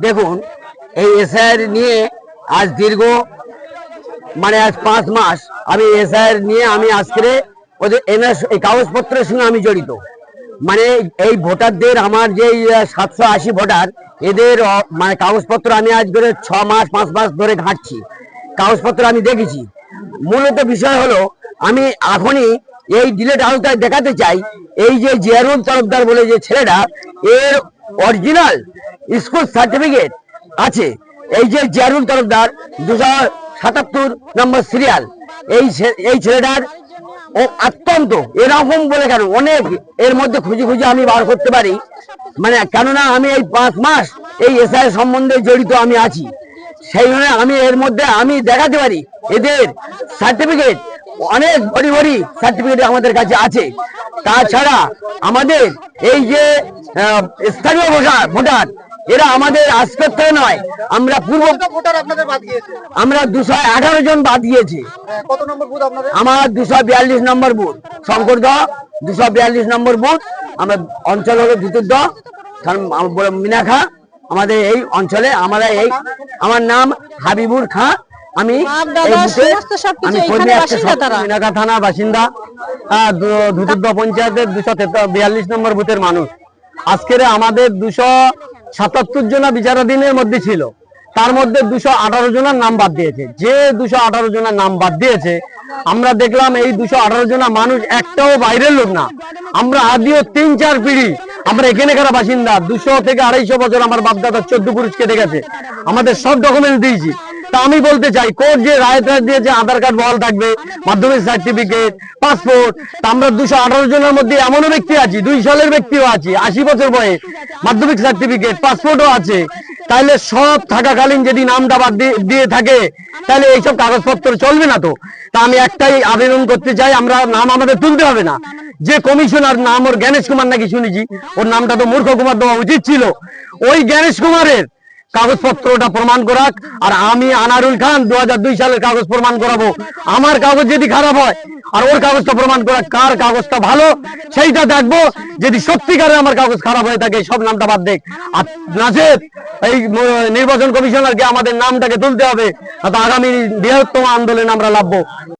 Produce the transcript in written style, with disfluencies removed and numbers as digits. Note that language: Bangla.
দেখুন, এই এসআইআর নিয়ে আজ দীর্ঘ আজ 5 মাস আমি এসআইআর নিয়ে আমি আজকে ওদের এই কাগজপত্রের সঙ্গে আমি জড়িত। এই ভোটারদের আমার যে 780 ভোটার, এদের কাগজপত্র আমি আজ ধরে 6 মাস 5 মাস ধরে ঘাঁটছি, কাগজপত্র আমি দেখেছি। মূলত বিষয় হলো, আমি এখনই এই ডিলেট আওতায় দেখাতে চাই, এই যে জিয়ারুল তরফদার বলে যে ছেলেটা, এর অরিজিনাল স্কুল সার্টিফিকেট আছে। এই যে জিয়ারুল তরফদার 277 নম্বর সিরিয়াল, এই ছেলেটার অত্যন্ত এরকম বলে কেন, অনেক এর মধ্যে খুঁজে খুঁজে আমি বার করতে পারি। কেননা আমি এই 5 মাস এই এসআই সম্বন্ধে জড়িত আমি আছি, সেই জন্য আমি এর মধ্যে আমি দেখাতে পারি এদের সার্টিফিকেট, অনেক বড়ি বড়ি সার্টিফিকেট আমাদের কাছে আছে। তাছাড়া আমাদের এই যে স্থানীয় ভোটার, এরা আমাদের আজকের থেকে নয়, আমরা আমরা 218 জন বাদ গিয়েছি। আমার 242 নম্বর বুথ, শঙ্করদহ 242 নম্বর বুথ। আমরা অঞ্চল হলো ভিতরদহ, মিনাখা। আমাদের এই অঞ্চলে আমার নাম হাবিবুর খাঁ। আমি মিনাখা থানা বাসিন্দা, ভিতরদহ পঞ্চায়েতের 242 নম্বর বুথের মানুষ। আজকের আমাদের 277 জন বিচারাধীনের মধ্যে ছিল, তার মধ্যে 218 জনের নাম বাদ দিয়েছে। যে 218 জনের নাম বাদ দিয়েছে, আমরা দেখলাম এই 218 জন মানুষ একটাও বাইরের লোক না। আমরা আদিও 3-4 পিঢ়ি আমরা এখানকার বাসিন্দা। 200 থেকে 250 বছর আমার বাপদাদা 14 পুরুষ কেটে গেছে, আমাদের সব ডকুমেন্টস দিয়েছি। তা আমি বলতে চাই, কোর্ট যে রায়টা দিয়েছে আধার কার্ড বহাল থাকবে, মাধ্যমিক সার্টিফিকেট, পাসপোর্ট, তা আমরা 218 জনের মধ্যে এমনও ব্যক্তি আছি, 2 সালের ব্যক্তিও আছে, 80 বছর বয়স, মাধ্যমিক সার্টিফিকেট, পাসপোর্টও আছে। তাহলে সব থাকাকালীন যদি নামটা বাদ দিয়ে থাকে, তাহলে এইসব কাগজপত্র চলবে না। তো তা আমি একটাই আবেদন করতে চাই, আমরা নাম আমাদের তুলতে হবে না। যে কমিশনার নাম ওর জ্ঞানেশ কুমার নাকি শুনেছি, ওর নামটা তো মূর্খ কুমার দেওয়া উচিত ছিল। ওই জ্ঞানেশ কুমারের কাগজপত্রটা প্রমাণ করাক, আর আমি আনারুল খান 2002 সালের কাগজ প্রমাণ করাবো। আমার কাগজ যদি খারাপ হয় আর ওর কাগজটা প্রমাণ করা, কার কাগজটা ভালো সেইটা দেখবো। যদি সত্যিকারে আমার কাগজ খারাপ হয়ে থাকে, সব নামটা বাদ দেখ। আর নাচের এই নির্বাচন কমিশনারকে আমাদের নামটাকে তুলতে হবে, আগামী বৃহত্তম আন্দোলনে আমরা লাভবো।